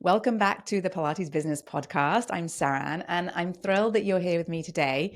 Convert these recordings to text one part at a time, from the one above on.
Welcome back to the Pilates Business Podcast. I'm Seran, and I'm thrilled that you're here with me today.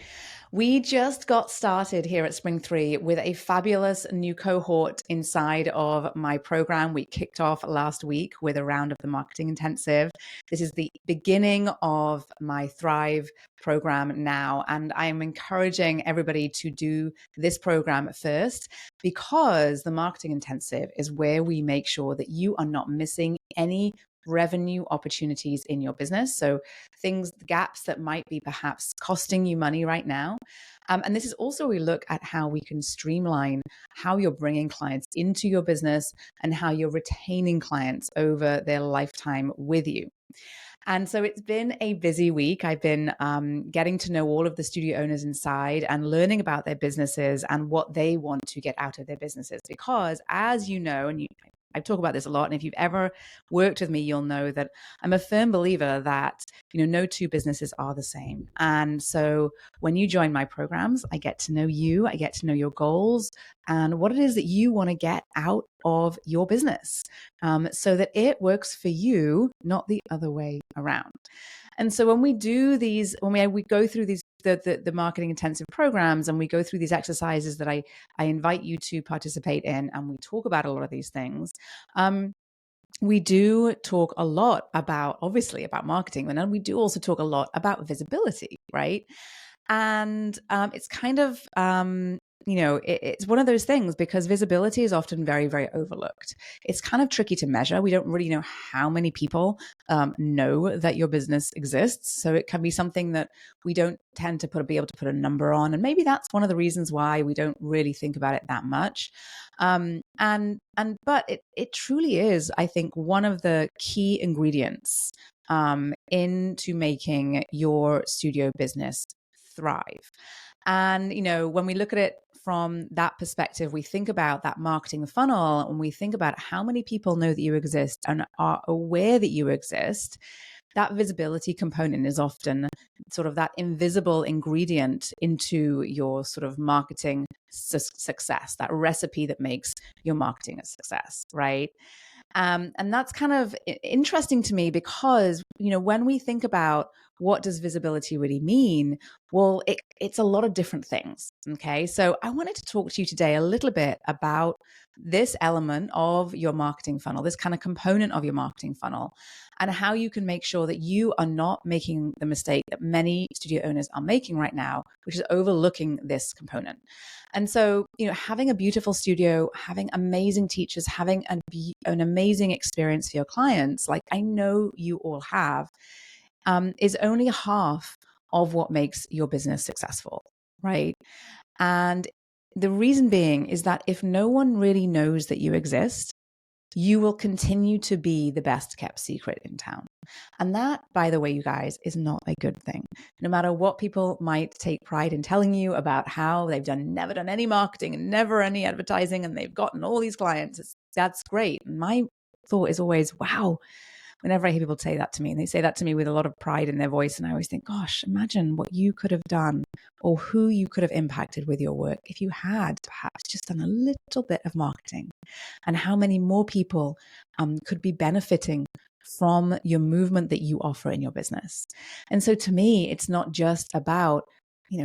We just got started here at Spring 3 with a fabulous new cohort inside of my program. We kicked off last week with a round of the Marketing Intensive. This is the beginning of my Thrive program now, and I am encouraging everybody to do this program first because the Marketing Intensive is where we make sure that you are not missing any revenue opportunities in your business. So gaps that might be perhaps costing you money right now. And this is also where we look at how we can streamline how you're bringing clients into your business and how you're retaining clients over their lifetime with you. And so it's been a busy week. I've been getting to know all of the studio owners inside and learning about their businesses and what they want to get out of their businesses. Because as you know, and I talk about this a lot, and if you've ever worked with me, you'll know that I'm a firm believer that, no two businesses are the same. And so when you join my programs, I get to know you, I get to know your goals and what it is that you want to get out of your business, so that it works for you, not the other way around. And so when we do these, when we go through these, the marketing intensive programs, and we go through these exercises that I invite you to participate in, and we talk about a lot of these things, we do talk a lot about, obviously, about marketing, and then we do also talk a lot about visibility, right? And it's kind of, it's one of those things because visibility is often very, very overlooked. It's kind of tricky to measure. We don't really know how many people know that your business exists. So it can be something that we don't tend to be able to put a number on. And maybe that's one of the reasons why we don't really think about it that much. But it truly is, I think, one of the key ingredients into making your studio business thrive. And, when we look at it from that perspective, we think about that marketing funnel and we think about how many people know that you exist and are aware that you exist. That visibility component is often sort of that invisible ingredient into your sort of marketing success, that recipe that makes your marketing a success, right? And that's kind of interesting to me because, when we think about what does visibility really mean, well, it's a lot of different things. Okay. So I wanted to talk to you today a little bit about this element of your marketing funnel, this kind of component of your marketing funnel, and how you can make sure that you are not making the mistake that many studio owners are making right now, which is overlooking this component. And so, having a beautiful studio, having amazing teachers, having an amazing experience for your clients, like I know you all have, is only half of what makes your business successful, right? And the reason being is that if no one really knows that you exist, you will continue to be the best kept secret in town. And that, by the way, you guys, is not a good thing. No matter what people might take pride in telling you about how they've never done any marketing and never any advertising, and they've gotten all these clients, that's great. And my thought is always, wow, whenever I hear people say that to me, and they say that to me with a lot of pride in their voice, and I always think, gosh, imagine what you could have done or who you could have impacted with your work if you had perhaps just done a little bit of marketing, and how many more people could be benefiting from your movement that you offer in your business. And so to me, it's not just about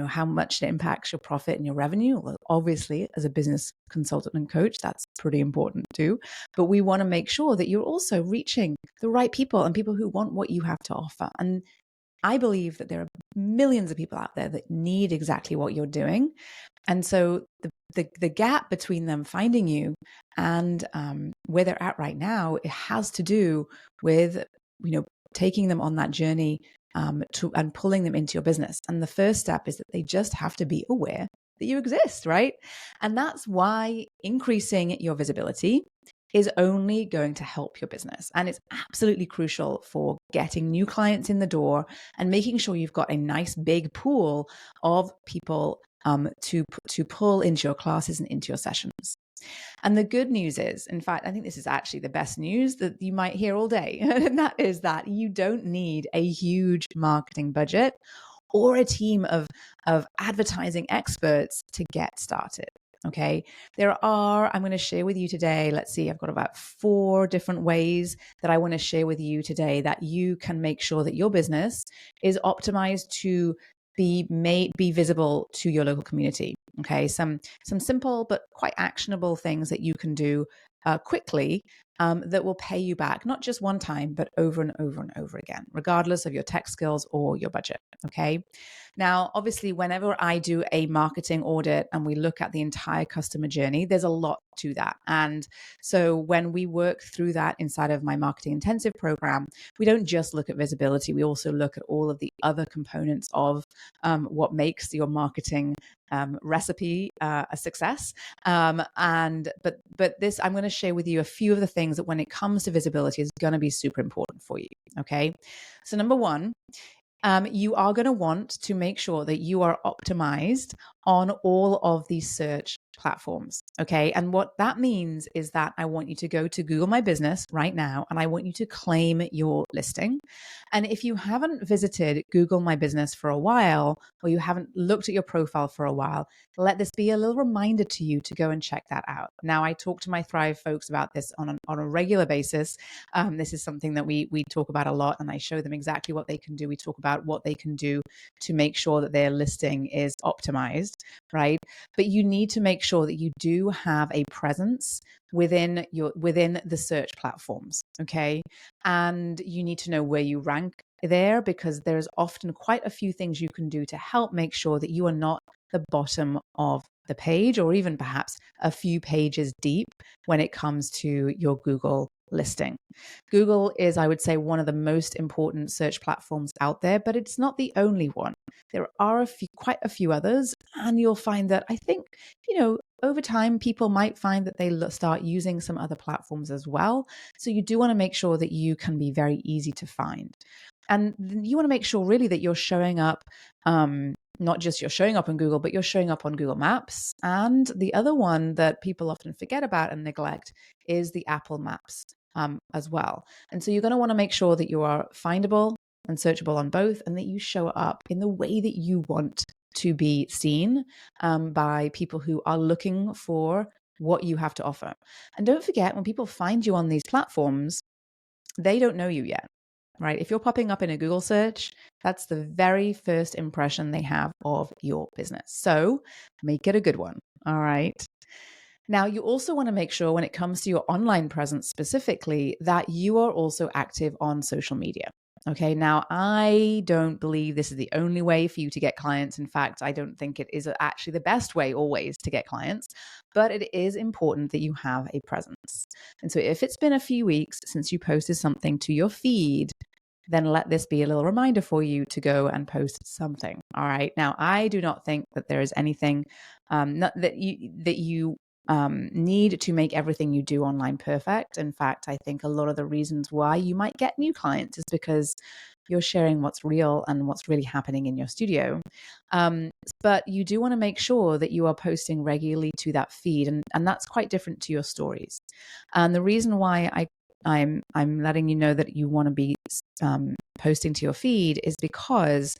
how much it impacts your profit and your revenue. Well, obviously, as a business consultant and coach, that's pretty important too. But we want to make sure that you're also reaching the right people and people who want what you have to offer. And I believe that there are millions of people out there that need exactly what you're doing. And so the gap between them finding you and where they're at right now, it has to do with, taking them on that journey and pulling them into your business. And the first step is that they just have to be aware that you exist, right? And that's why increasing your visibility is only going to help your business. And it's absolutely crucial for getting new clients in the door and making sure you've got a nice big pool of people to pull into your classes and into your sessions. And the good news is, in fact, I think this is actually the best news that you might hear all day. And that is that you don't need a huge marketing budget or a team of advertising experts to get started. Okay. I'm going to share with you today. Let's see, I've got about 4 different ways that I want to share with you today that you can make sure that your business is optimized to be visible to your local community. Okay. Some simple but quite actionable things that you can do quickly that will pay you back, not just one time, but over and over and over again, regardless of your tech skills or your budget. Okay. Now, obviously, whenever I do a marketing audit and we look at the entire customer journey, there's a lot to that. And so when we work through that inside of my marketing intensive program, we don't just look at visibility. We also look at all of the other components of what makes your marketing recipe a success. But this, I'm going to share with you a few of the things that when it comes to visibility is going to be super important for you. Okay. So number one, you are going to want to make sure that you are optimized on all of these search platforms. Okay. And what that means is that I want you to go to Google My Business right now and I want you to claim your listing. And if you haven't visited Google My Business for a while, or you haven't looked at your profile for a while, let this be a little reminder to you to go and check that out. Now, I talk to my Thrive folks about this on a regular basis. This is something that we talk about a lot, and I show them exactly what they can do. We talk about what they can do to make sure that their listing is optimized, right? But you need to make sure that you do have a presence within the search platforms, okay? And you need to know where you rank there, because there's often quite a few things you can do to help make sure that you are not the bottom of the page, or even perhaps a few pages deep when it comes to your Google listing. Google is, I would say, one of the most important search platforms out there, but it's not the only one. There are quite a few others, and you'll find that I think, over time, people might find that they start using some other platforms as well. So you do want to make sure that you can be very easy to find. And you want to make sure really that you're showing up, not just you're showing up on Google, but you're showing up on Google Maps. And the other one that people often forget about and neglect is the Apple Maps as well. And so you're going to want to make sure that you are findable and searchable on both, and that you show up in the way that you want to be seen by people who are looking for what you have to offer. And don't forget, when people find you on these platforms, they don't know you yet, right? If you're popping up in a Google search, that's the very first impression they have of your business. So make it a good one. All right. Now, you also want to make sure when it comes to your online presence specifically, that you are also active on social media. Okay, now I don't believe this is the only way for you to get clients. In fact, I don't think it is actually the best way always to get clients, but it is important that you have a presence. And so if it's been a few weeks since you posted something to your feed, then let this be a little reminder for you to go and post something. All right. Now, I do not think that there is anything that you need to make everything you do online perfect. In fact, I think a lot of the reasons why you might get new clients is because you're sharing what's real and what's really happening in your studio. But you do want to make sure that you are posting regularly to that feed, and that's quite different to your stories. And the reason why I'm letting you know that you want to be posting to your feed is because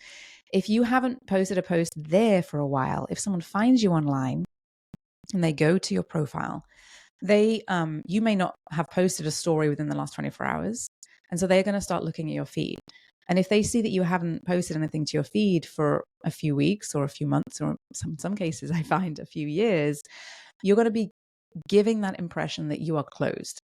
if you haven't posted a post there for a while, if someone finds you online and they go to your profile, you may not have posted a story within the last 24 hours. And so they're going to start looking at your feed. And if they see that you haven't posted anything to your feed for a few weeks or a few months, or some cases I find a few years, you're going to be giving that impression that you are closed.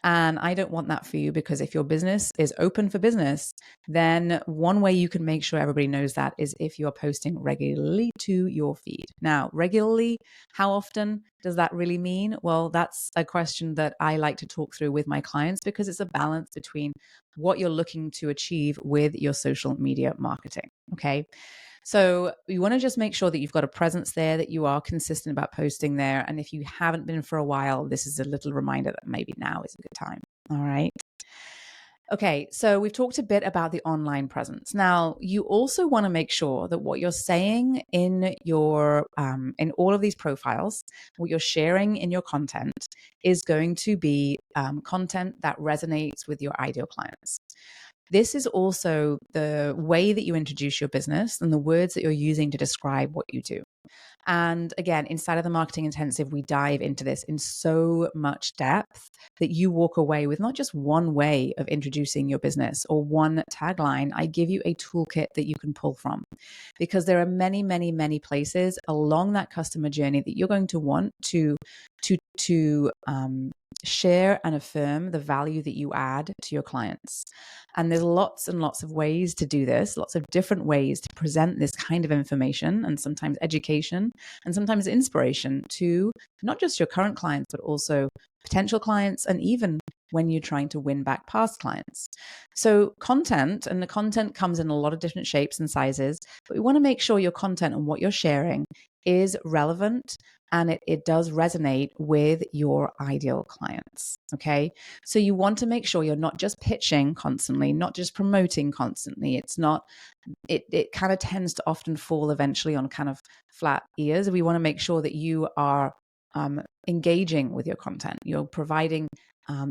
And I don't want that for you, because if your business is open for business, then one way you can make sure everybody knows that is if you are posting regularly to your feed. Now, regularly, how often does that really mean? Well, that's a question that I like to talk through with my clients, because it's a balance between what you're looking to achieve with your social media marketing. Okay. So you want to just make sure that you've got a presence there, that you are consistent about posting there. And if you haven't been for a while, this is a little reminder that maybe now is a good time. All right. Okay, so we've talked a bit about the online presence. Now, you also want to make sure that what you're saying in your in all of these profiles, what you're sharing in your content, is going to be content that resonates with your ideal clients. This is also the way that you introduce your business and the words that you're using to describe what you do. And again, inside of the Marketing Intensive, we dive into this in so much depth that you walk away with not just one way of introducing your business or one tagline. I give you a toolkit that you can pull from, because there are many, many, many places along that customer journey that you're going to want to share and affirm the value that you add to your clients. And there's lots and lots of ways to do this, lots of different ways to present this kind of information, and sometimes education and sometimes inspiration to not just your current clients, but also potential clients, and even when you're trying to win back past clients. So content, and the content comes in a lot of different shapes and sizes, but we want to make sure your content and what you're sharing is relevant and it does resonate with your ideal clients. Okay. So you want to make sure you're not just pitching constantly, not just promoting constantly. It kind of tends to often fall eventually on kind of flat ears. We want to make sure that you are engaging with your content. You're providing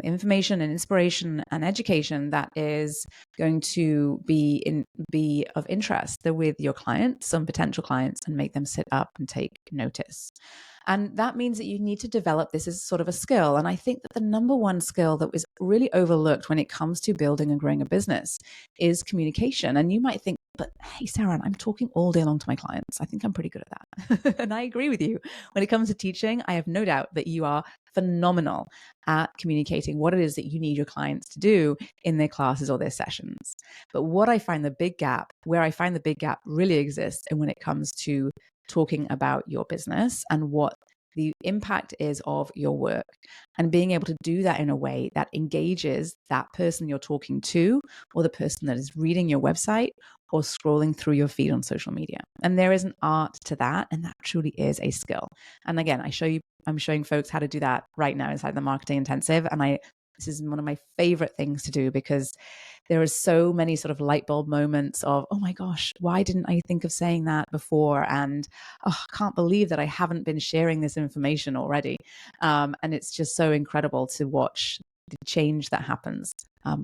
information and inspiration and education that is going to be of interest with your clients, some potential clients, and make them sit up and take notice. And that means that you need to develop this as sort of a skill. And I think that the number one skill that was really overlooked when it comes to building and growing a business is communication. And you might think, but hey, Seran, I'm talking all day long to my clients. I think I'm pretty good at that. And I agree with you. When it comes to teaching, I have no doubt that you are phenomenal at communicating what it is that you need your clients to do in their classes or their sessions. But where I find the big gap really exists, and when it comes to talking about your business and what the impact is of your work, and being able to do that in a way that engages that person you're talking to, or the person that is reading your website or scrolling through your feed on social media. And there is an art to that, and that truly is a skill. And again, I'm showing folks how to do that right now inside the Marketing Intensive. And this is one of my favorite things to do, because there are so many sort of light bulb moments of, oh my gosh, why didn't I think of saying that before? And I can't believe that I haven't been sharing this information already. And it's just so incredible to watch the change that happens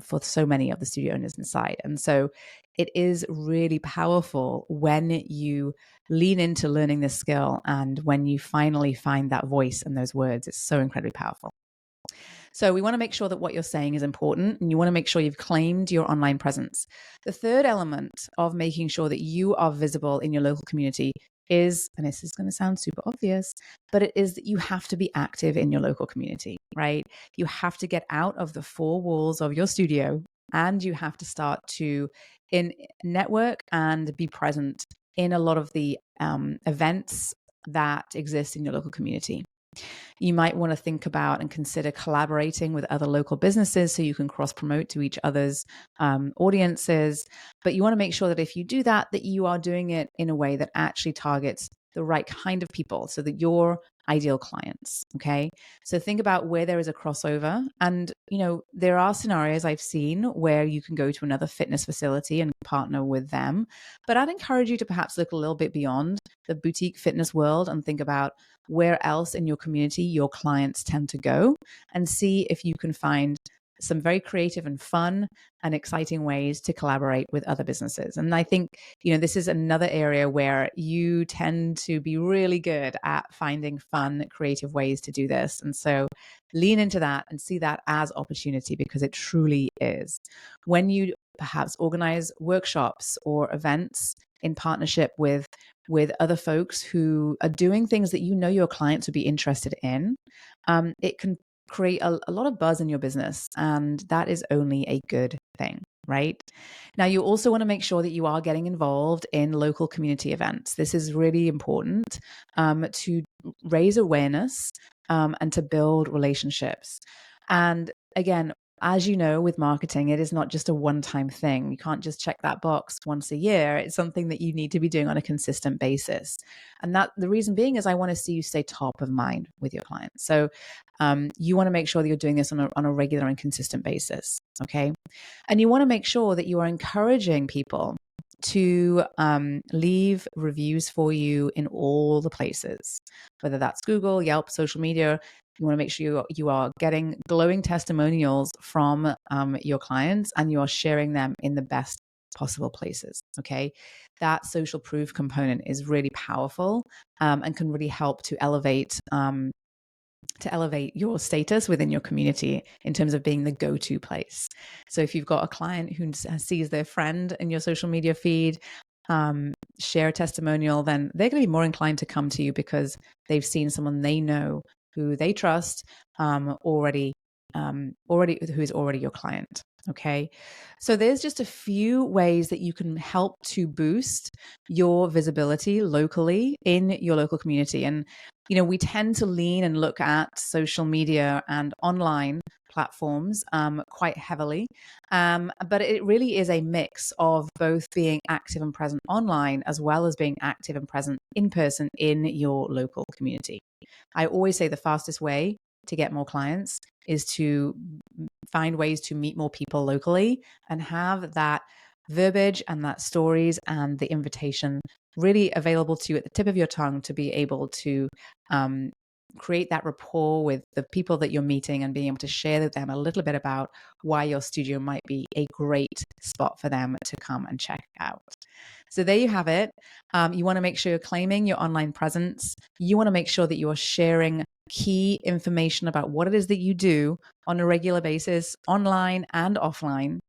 for so many of the studio owners inside. And so it is really powerful when you lean into learning this skill, and when you finally find that voice and those words. It's so incredibly powerful. So we want to make sure that what you're saying is important, and you want to make sure you've claimed your online presence. The third element of making sure that you are visible in your local community is, and this is going to sound super obvious, but it is that you have to be active in your local community, right? You have to get out of the four walls of your studio, and you have to start to network and be present in a lot of the events that exist in your local community. You might want to think about and consider collaborating with other local businesses so you can cross-promote to each other's audiences. But you want to make sure that if you do that, that you are doing it in a way that actually targets the right kind of people, so that your ideal clients. Okay. So think about where there is a crossover. And, there are scenarios I've seen where you can go to another fitness facility and partner with them. But I'd encourage you to perhaps look a little bit beyond the boutique fitness world and think about where else in your community your clients tend to go, and see if you can find some very creative and fun and exciting ways to collaborate with other businesses. And I think, this is another area where you tend to be really good at finding fun, creative ways to do this. And so lean into that and see that as opportunity, because it truly is. When you perhaps organize workshops or events in partnership with other folks who are doing things that your clients would be interested in, it can create a lot of buzz in your business, and that is only a good thing, right? Now, you also want to make sure that you are getting involved in local community events. This is really important to raise awareness and to build relationships. And again, as you know, with marketing, it is not just a one-time thing. You can't just check that box once a year. It's something that you need to be doing on a consistent basis. And that the reason being is I want to see you stay top of mind with your clients. So you want to make sure that you're doing this on a regular and consistent basis. Okay. And you want to make sure that you are encouraging people to leave reviews for you in all the places, whether that's Google, Yelp, social media. You want to make sure you are getting glowing testimonials from your clients, and you are sharing them in the best possible places. Okay. That social proof component is really powerful, and can really help to elevate your status within your community in terms of being the go-to place. So if you've got a client who sees their friend in your social media feed share a testimonial, then they're going to be more inclined to come to you because they've seen someone they know who they trust already who is already your client. Okay. So there's just a few ways that you can help to boost your visibility locally in your local community. And, we tend to lean and look at social media and online platforms quite heavily. But it really is a mix of both being active and present online, as well as being active and present in person in your local community. I always say the fastest way to get more clients is to find ways to meet more people locally and have that verbiage and that stories and the invitation really available to you at the tip of your tongue to be able to create that rapport with the people that you're meeting and being able to share with them a little bit about why your studio might be a great spot for them to come and check out. So there you have it. You want to make sure you're claiming your online presence. You want to make sure that you are sharing key information about what it is that you do on a regular basis, online and offline.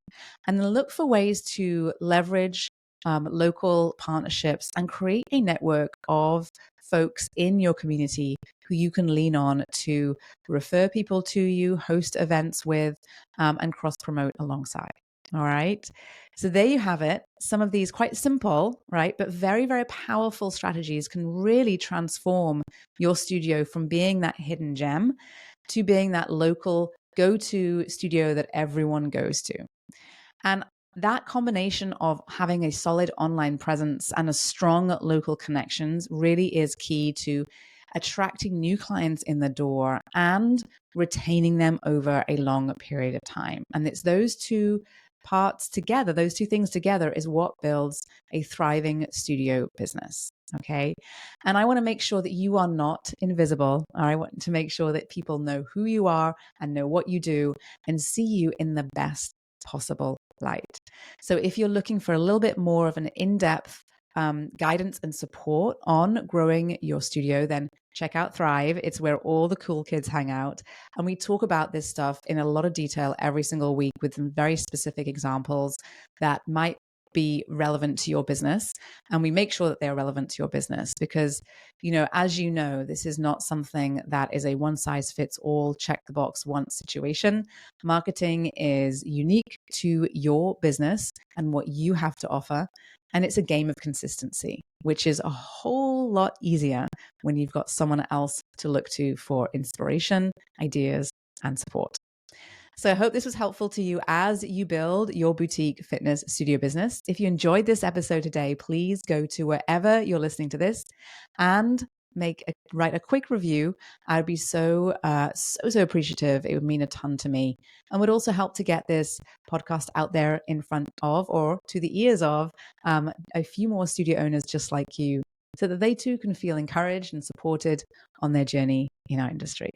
And then look for ways to leverage local partnerships and create a network of folks in your community who you can lean on to refer people to you, host events with, and cross promote alongside. All right. So there you have it. Some of these quite simple, right, but very, very powerful strategies can really transform your studio from being that hidden gem to being that local go-to studio that everyone goes to. And that combination of having a solid online presence and a strong local connections really is key to attracting new clients in the door and retaining them over a long period of time. And it's those two parts together, those two things together is what builds a thriving studio business. Okay. And I want to make sure that you are not invisible. I want to make sure that people know who you are and know what you do and see you in the best possible light. So if you're looking for a little bit more of an in-depth guidance and support on growing your studio, then check out Thrive. It's where all the cool kids hang out. And we talk about this stuff in a lot of detail every single week with some very specific examples that might be relevant to your business. And we make sure that they're relevant to your business because, as you know, this is not something that is a one size fits all, check the box once situation. Marketing is unique to your business and what you have to offer. And it's a game of consistency, which is a whole lot easier when you've got someone else to look to for inspiration, ideas, and support. So I hope this was helpful to you as you build your boutique fitness studio business. If you enjoyed this episode today, please go to wherever you're listening to this and write a quick review. I'd be so appreciative. It would mean a ton to me and would also help to get this podcast out there in front of or to the ears of a few more studio owners just like you so that they too can feel encouraged and supported on their journey in our industry.